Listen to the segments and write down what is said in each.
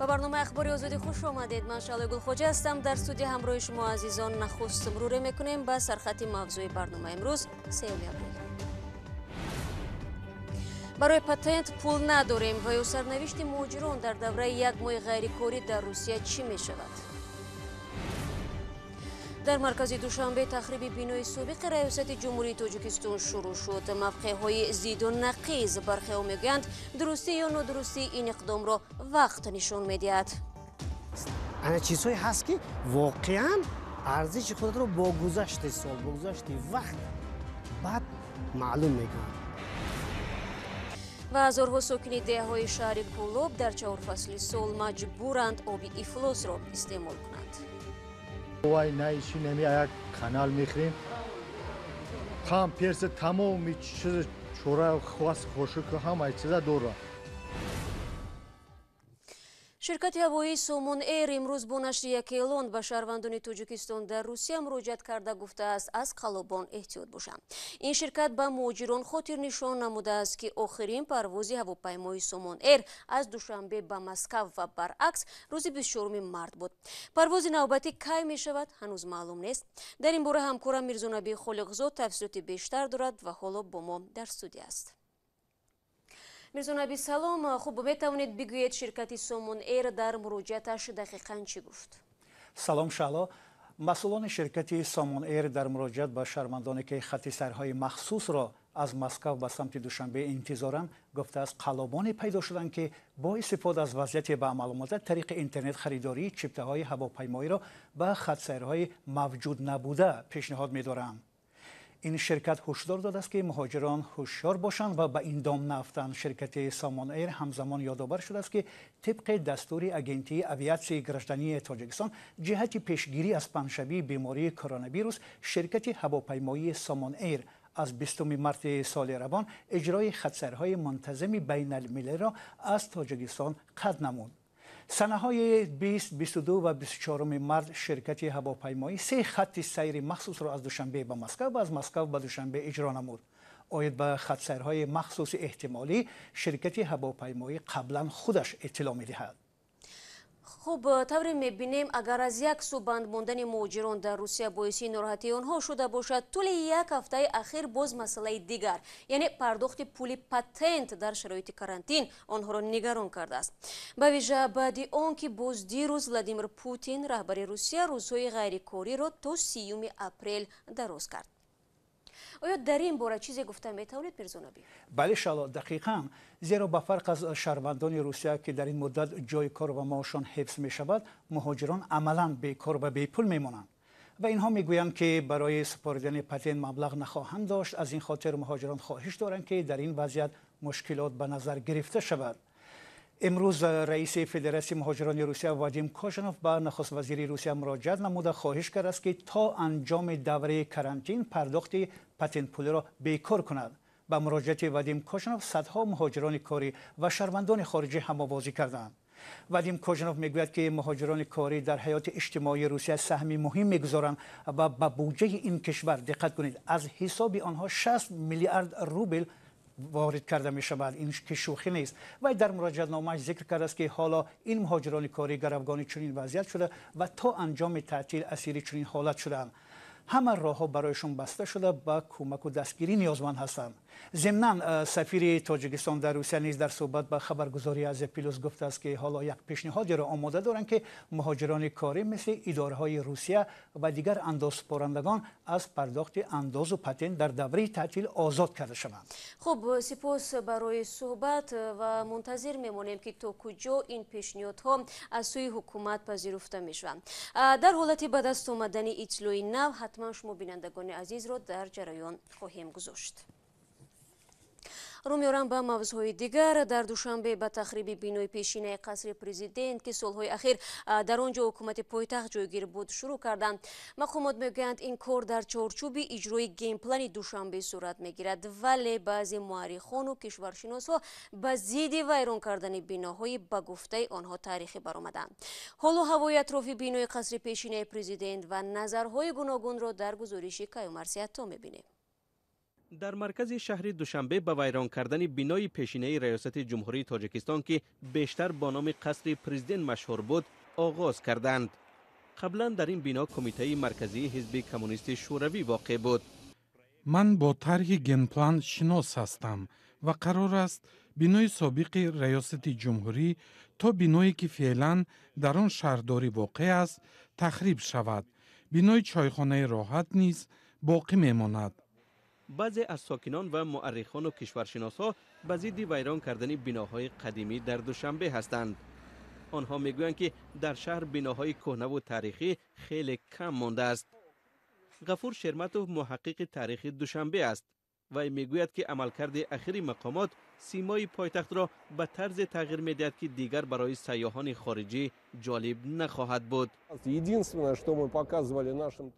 با برنامه اخباری آزادی خوش آمدید. من شعله گلخوجه هستم. در استودیو همراه شما عزیزان نخست مرور میکنیم به سرخط موضوع برنامه امروز 3 اپریل. برای پتنت پول نداریم و یا سرنوشت مهاجران در دوره یک ماه غیرکاری در روسیه چی می شود؟ در مرکز دوشنبه تخریبی بینای سابق رایوساتجمهوری توجیکستان شروع شد. موقع‌های زید و نقیض برخی میگویند درستی یا نادرستی این اقدام را وقت نشان میدهد. انا چیزهایی هست که واقعا ارزش خود را با گذشت سال با گذشت وقت بعد معلوم میکنند. و هزارها ساکن دهه‌های شهر کولوب در 4 فصل سال مجبورند آب افلاس را استعمال کنند. وای نایشینیم یک کانال میخریم تام پیرس تمامی چیز چورا خواست خوشک همه چیزا دورا. شرکت هوایی سومون ایر امروز با نشر یک اعلان به شهروندان توجیکستان در روسیه مراجعت کرده گفته است از قلابان احتیاط باشند. این شرکت به مهاجران خاطر نشان نموده است که آخرین پرواز هواپیمای سومون ایر از دوشنبه به مسکو و برعکس روز 24 مارس بود. پرواز نوبتی کی می شود هنوز معلوم نیست. در این باره همکارم میرزانبی خالقزاد تفصیلات بیشتر دارد و حالا با ما در استودیو است. میرزانبی سلام. خوب میتوانید بگویید شرکت سومون ایر در مراجعتش دقیقاً چی گفت؟ سلام شعله. مسئولان شرکت سومون ایر در مراجعت به شهروندانی که خط سرهای مخصوص را از مسکو به سمت دوشنبه انتظارند گفته است قلابانی پیدا شدند که با استفاده از وضعیت به عمل آمده طریق اینترنت خریداری چیپته های هواپیمایی را به خط سرهای موجود نبوده پیشنهاد می‌دارند. این شرکت ҳушдор داده است که مهاجران هوشیار باشند و به این دام نیفتند. شرکت سومون ایر همزمان یادآور شده است که طبق دستور اگنتی اویاسیون گرجدانی تاجیکستان جهت پیشگیری از پنجشنبه بیماری کرونا ویروس شرکت هواپیمایی سومون ایر از 20 مارس سال روان اجرای خط‌سرهای منتظم بین المللی را از تاجیکستان قطع نمود. سنه‌های 20، 22 و 24 مارس شرکت هواپیمایی 3 خط سیر مخصوص را از دوشنبه به مسکو و از مسکو به دوشنبه اجرا نمود. آید به خط سیرهای مخصوص احتمالی شرکت هواپیمایی قبلا خودش اطلاع می‌دهد. خب طوری می‌بینیم اگر از یک سو بند ماندن مهاجران در روسیه باعث ناراحتی آنها شده باشد، طول یک هفته اخیر باز مسئله دیگر یعنی پرداخت پول پتنت در شرایط کرانتین آنها را نگران کرده است. به ویژه بعد آنکه باز دیروز ولادیمیر پوتین رهبر روسیه روزهای غیرکاری را تا 30 اپریل دراز کرد. آیا در این باره چیزی گفته میتوانید میرزانبی؟ بله شالا دقیقاً، زیرا به فرق از شهروندان روسیه که در این مدت جای کار و معاششان حفظ می شود، مهاجران عملاً بیکار و بی پول میمانند و اینها میگویند که برای سپردن پتنت مبلغ نخواهند داشت. از این خاطر مهاجران خواهش دارند که در این وضعیت مشکلات به نظر گرفته شود. امروز رئیس فدراسیون مهاجران روسیه وادیم کوژنوف به نخست وزیر روسیه مراجعت نموده خواهش کرده است که تا انجام دوره کرانتین پرداخت پتنت پول را بیکار کند. با مراجعت وادیم کوژنوف صدها مهاجران کاری و شهروندان خارجی هم‌آوازی کردند. وادیم کوژنوف میگوید که مهاجران کاری در حیات اجتماعی روسیه سهمی مهم میگذارند و به بودجه این کشور دقت کنید از حساب آنها 60 میلیارد روبل وارد کرده می شود. این که شوخی نیست. و در مراجعت نامش ذکر کرده است که حالا این مهاجران کاری گروگان چنین وضعیت شده و تا انجام تعطیل اسیر چنین حالت شدند. همه راه‌ها برایشون بسته شده با کمک و دستگیری نیازمند هستند. ضمناً سفیر تاجیکستان در روسیه نیز در صحبت با خبرگزاری از پیلوس گفته است که حالا یک پیشنهادی را آماده دارند که مهاجران کاری مثل اداره‌های روسیه و دیگر اندازسپارندگان از پرداخت انداز و پتنت در دوره تعطیل آزاد کرده شوند. خب سپاس برای صحبت و منتظر میمانیم که تا کجا این پیشنهادها از سوی حکومت پذیرفته میشوند. در حالت به دست آمدن اطلاع نو حتما شما بینندگان عزیز را در جریان خواهیم گذاشت. رو میارم به موضوعهای دیگر. در دوشنبه به تخریب بینای پیشینه قصر پرزیدنت که سالهای اخیر در آنجا حکومت پایتخت جایگیر بود شروع کردند. مقامات میگویند این کار در چارچوب اجرای گیم پلن دوشنبه صورت میگیرد، ولی بعضی مورخان و کشورشناسها به ضد ویران کردن بیناهای به گفته آنها تاریخی برآمدند. حالا هوای اطراف بینای قصر پیشینه پرزیدنت و نظرهای گوناگون را در گزارش کیومرثی عطا میبینیم. در مرکز شهر دوشنبه به ویران کردن بینای پیشینه ریاست جمهوری تاجیکستان که بیشتر با نام قصر پرزیدنت مشهور بود آغاز کردند. قبلا در این بنا کمیته مرکزی حزب کمونیست شوروی واقع بود. من با طرح گنپلان شناس هستم و قرار است بینای سابق ریاست جمهوری تا بینایی که فعلا در آن شهرداری واقع است تخریب شود. بینای چایخانه راحت نیز باقی میماند. بعضی از ساکنان و مؤرخان و کشورشناسا به ضد ویران کردن بناهای قدیمی در دوشنبه هستند. آنها میگویند که در شهر بناهای کهنه و تاریخی خیلی کم مانده است. غفور شرمتوف محقق تاریخ دوشنبه است و میگوید که عملکرد اخیر مقامات سیمای پایتخت را به طرز تغییر میدهد که دیگر برای سیاحان خارجی جالب نخواهد بود.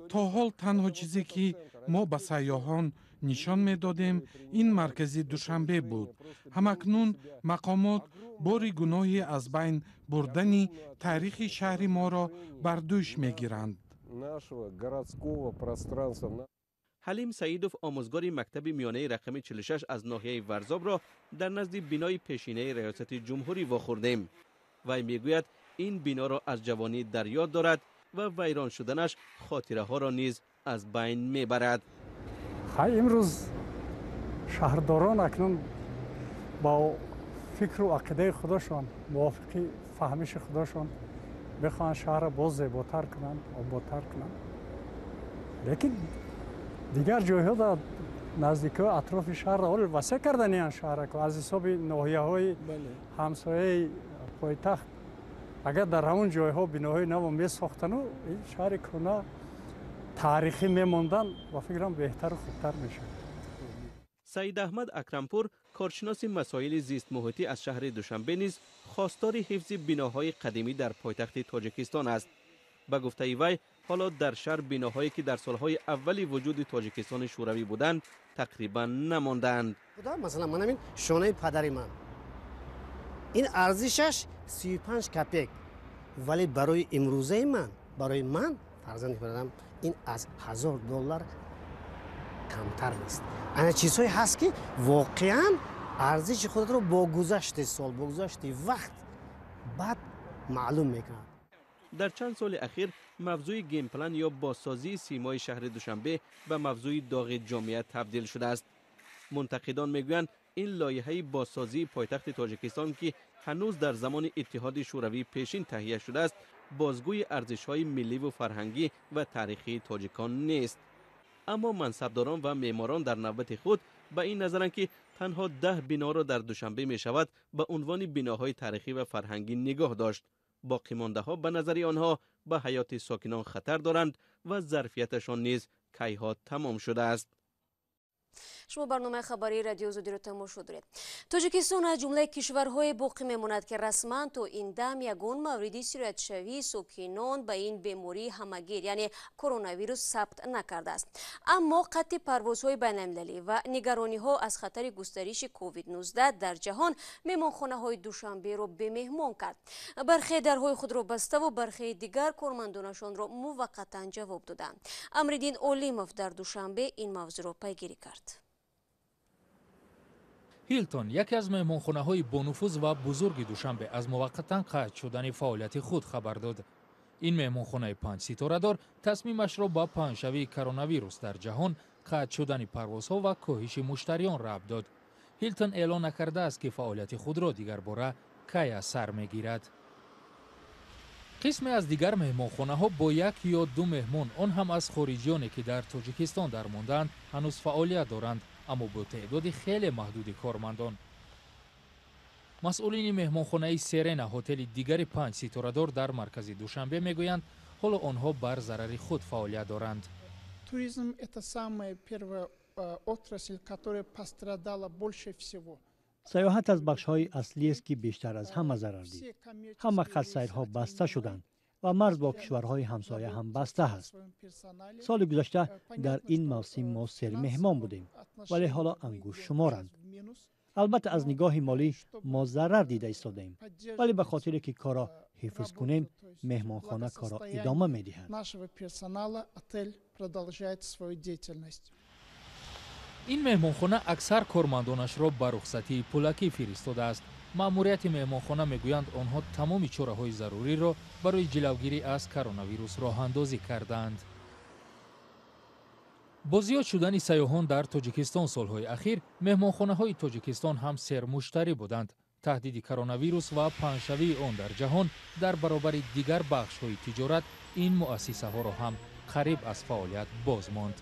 تا حال تنها چیزی که ما به سیاحان نشان میدادیم این مرکز دوشنبه بود. همکنون مقامات باری گناهی از بین بردن تاریخ شهر ما را بر دوش میگیرند. حلیم سعیدوف آموزگار مکتب میانه رقم 46 از ناحیه ورزاب را در نزد بینای پیشینه ریاست جمهوری واخوردیم. وی میگوید این بنا را از جوانی در یاد دارد و ویران شدنش خاطره ها را نیز از بین میبرد. امروز شهرداران اکنون با فکر و عقیده خودشان موافقی فهمش خودشان بخواهند شهر را باز زیباتر کنند، آبادتر کنند. لیکن دیگر جایها در نزدیکی اطراف شهر را وسیع کردن این شهر را از حساب ناحیه‌های همسایه پایتخت اگر در همون جایها بناهای نو میساختن و این شهر کهنه تاریخی میماندن و فکرم بهتر و خوبتر میشه. سعید احمد اکرمپور کارشناس مسائل زیست محیطی از شهر دوشنبه نیز خواستار حفظ بناهای قدیمی در پایتخت تاجیکستان است. به گفته وی حالا در شهر بناهایی که در سالهای اولی وجود تاجیکستان شوروی بودند تقریبا نماندند. مثلا من همین شانه پدری من این ارزشش 35 کپک، ولی برای امروزه برای من فرزند پدرم این از $1000 کمتر نیست. این چیزهایی هست که واقعا ارزش خود رو با گذشت سال، با گذشت وقت بعد معلوم میکنه. در چند سال اخیر موضوع گیم پلن یا بازسازی سیمای شهر دوشنبه به موضوع داغ جامعه تبدیل شده است. منتقدان میگویند این لایحه بازسازی پایتخت تاجیکستان که هنوز در زمان اتحاد شوروی پیشین تهیه شده است بازگوی ارزش‌های ملی و فرهنگی و تاریخی تاجیکان نیست. اما منصبداران و معماران در نوبت خود به این نظرند که تنها 10 بنا را در دوشنبه می شود به عنوان بناهای تاریخی و فرهنگی نگاه داشت. باقی مانده ها به نظر آنها به حیات ساکنان خطر دارند و ظرفیتشان نیز کیها تمام شده است. شما برنامه خبری رادیو озодӣ رو тамошо доред. тоҷикистон аз ҷумлаи кишварҳое боқӣ мемонад ки расман то ин дам ягон мавриди сироятшавии сокинон ба ин бемории ҳамагир яъне коронавирус сабт накардааст. аммо қатъи парвозҳои байналмилалӣ ва нигарониҳо аз хатари густариши COVID-19 дар ҷаҳон меҳмонхонаҳои Душанберо бемеҳмон кард. бархе дарҳои худро баставу бархеи дигар кормандонашонро муваққатан ҷавоб доданд. Амридин Олимов дар Душанбе ин мавзӯъро пайгирӣ кард. ҳилтон яке аз меҳмонхонаҳои бонуфуз ва бузурги Душанбе аз муваққатан қатъ шудани фаъолияти худ хабар дод. ин меҳмонхонаи 5 ситорадор тасмимашро ба паҳншавии коронавирус дар ҷаҳон, қатъ шудани парвозҳо ва коҳиши муштариён рабт дод. ҳилтон эълон накардааст ки фаъолияти худро дигарбора кай аз сар мегирад. қисме аз дигар меҳмонхонаҳо бо 1 ё 2 меҳмон, он ҳам аз хориҷиёне ки дар Тоҷикистон дармонданд, ҳанӯз фаъолият доранд, аммо бо теъдоди хеле маҳдуди кормандон. масъулини меҳмонхонаи Серена, ҳотели дигари 5 ситорадор дар маркази Душанбе мегӯянд, ҳоло онҳо бар зарари худ фаъолият доранд. Туризм – это самая первая отрасль, которая пострадала больше всего. سیاحت از بخش‌های اصلی است که بیشتر از همه ضرر دید. همه خط سیرها بسته شدند و مرز با کشورهای همسایه هم بسته است. سال گذشته در این موسم ما 3 مهمان بودیم، ولی حالا انگشت شمارند. البته از نگاه مالی ما ضرر دیده ایستادیم، ولی به خاطر که کارا حفظ کنیم مهمانخانه کارا ادامه می‌دهد. این مهمانخانه اکثر کارمندانش را به رخصتی پولکی فرستاده است. مأموریت مهمانخانه میگویند آنها تمام چاره‌های ضروری را برای جلوگیری از کرونا ویروس راه اندازی کردند. با زیاد شدن سیاحان در تاجیکستان سالهای اخیر، مهمانخانه‌های تاجیکستان هم سرمشتری بودند. تهدید کرونا ویروس و پنجشوی آن در جهان در برابر دیگر بخش‌های تجارت این مؤسسه‌ها را هم قریب از فعالیت باز ماند.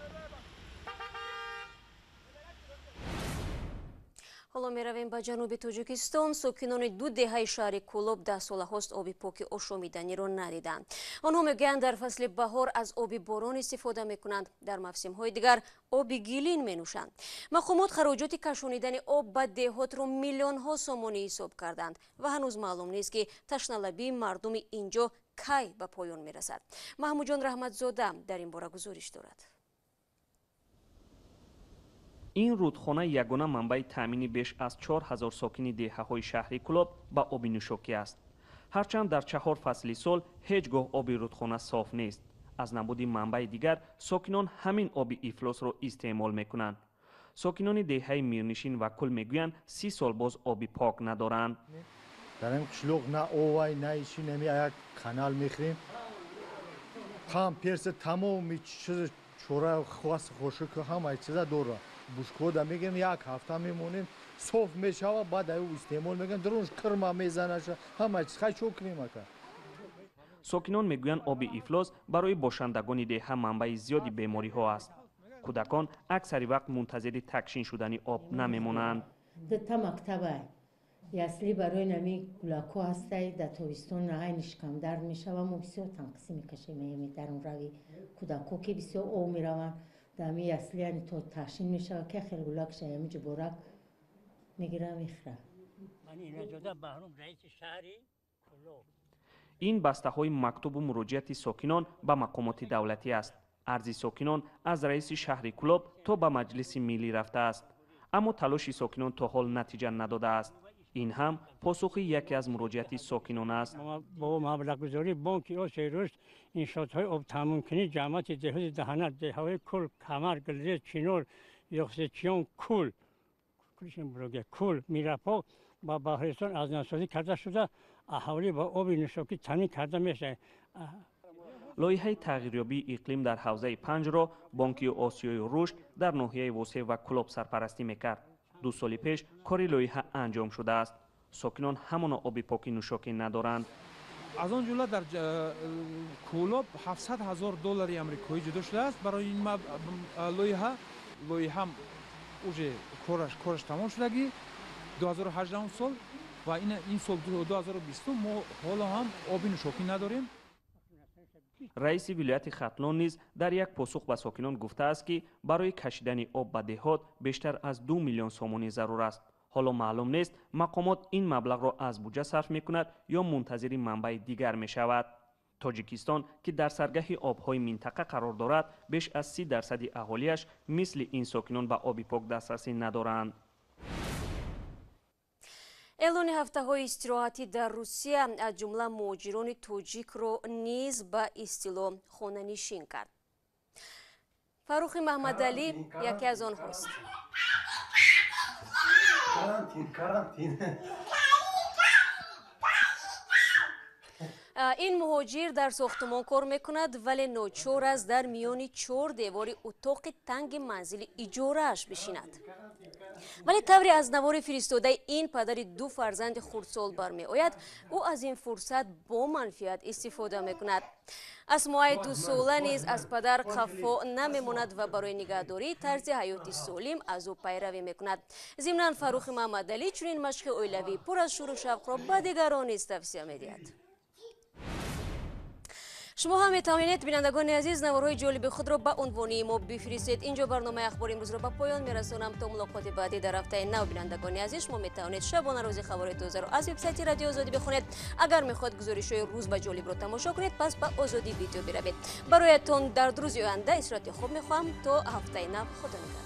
ҳоло меравем ба ҷануби тоҷикистон. сокинони ду деҳаи шаҳри Кӯлоб 10 солаҳост оби поки ошомиданиро надиданд. онҳо мегӯянд дар фасли баҳор аз оби борон истифода мекунанд, дар мавсимҳои дигар оби гилин менӯшанд. мақомот хароҷоти кашонидани об ба деҳотро миллионҳо сомонӣ ҳисоб карданд ва ҳанӯз маълум нест ки ташналабии мардуми инҷо кай ба поён мерасад. маҳмуҷон раҳматзода дар ин бора гузориш дорад. این رودخانه یگانه منبع تامین بیش از 4000 ساکن دهه‌های شهری کلوب با آب نوشابه است. هرچند در 4 فصل سال هیچگاه آب رودخانه صاف نیست. از نبود منبع دیگر ساکنان همین آب افلاس را استعمال میکنند. ساکنان دهه میرنشین و کل میگویند 30 سال باز آب پاک ندارند. در این قشلوق نه اوای نه ایشی نمی یک کانال میخریم. هم پیرس تمام چیز چوره خواست خوشک همه چیز داره. بوشکودا میگیم یک هفته میمونیم صاف میشوه بعد او استعمال میگن درونش کرما میزنه همه چیز خیلی چوکنیم اکا. ساکنان میگویند آب افلاس برای باشندگان دهه منبع زیادی بیماری ها است. کودکان اکثر وقت منتظر تکشین شدن آب نمیمونند. تا مکتبه اصلی برای نمی کودکا هستی در تابستان نهایش کم درد میشوه ما بسیار تنقصی میکشیم در اون روی کودکا که بسیار او میروند دمی اصلی یعنی تو تشین میشه که خیلی گلک شایم جبورک میگیره میخره. این بسته های مکتوب و مراجعت ساکنان به مقامات دولتی است. عرض ساکنان از رئیس شهر کلوب تا به مجلس ملی رفته است. اما تلاش ساکنان تا حال نتیجه نداده است. این هم پاسخ یکی از مراجعت ساکنان است. با مبلغ گذاری بانک آسیای رشد انشاءات های آب تامین کنی جمعیت دهات دهنه دههای کل کمر گلزه چینور یخزچیان کل کل میرپا با بحرستان از نسازی کرده شده اهالی با آب نوشابه تامین کرده میشه. لایحه تغییریابی اقلیم در حوزه 5 را بانک آسیای رشد در ناحیه وسطی و کلوب سرپرستی میکرد. 2 سال پیش کاری لایحه انجام شده است. ساکنان همان آب پاک نوشابه ندارند. از آن جمله در کولوب $700,000 آمریکایی جدا شده است برای این لایحه اوجه کارش تمام شدگی 2018 سال و این سال 2020 ما حالا هم آب نوشابه نداریم. رئیس ولایت ختلان نیز در یک پاسخ به ساکنان گفته است که برای کشیدن آب به دهات بیشتر از 2 میلیون سومانی ضرور است. حالا معلوم نیست مقامات این مبلغ را از بودجه صرف میکند یا منتظر منبع دیگر می شود. تاجیکستان که در سرگه آبهای منطقه قرار دارد بیش از 30% اهالیش مثل این ساکنان به آب پاک دسترسی ندارند. اعلان ҳафтаҳои истироҳатӣ дар Русия аз ҷумла муҳоҷирони тоҷикро низ ба истило хонанишин кард. Фаррухи Маҳмадалӣ яке аз онҳост. این مهاجر در ساختمان کار میکند ولی ناچار است در میان 4 دیوار اتاق تنگ منزل اجاره‌اش بشیند. ولی طوری از نوار فرستاده این پدر 2 فرزند خردسال برمی آید او از این فرصت با منفیت استفاده میکند. اسماء 2 ساله نیز از پدر خفا نمیماند و برای نگهداری طرز حیاتی سالم از او پیروی میکند. ضمناً فروخ محمدعلی چنین مشق اویلوی پر از شور و شوق را به دیگران نیز توصیه می‌دهد. شما هم میتوانید بینندگان عزیز نوارهای جالب خود را به عنوان ما بفرستید. اینجا برنامه اخبار امروز را به پایان میرسانم. تا ملاقات بعدی در هفته نو بینندگان عزیز شما میتوانید شبانه روزی خبر تازه را از وبسایت رادیو آزادی بخونید. اگر میخواد گزارش‌های روز و جالب را تماشا کنید پس به آزادی ویدیو بروید. برایتان در روز آینده استراحت خوب میخواهم تا هفته نو. خدا نگهدار.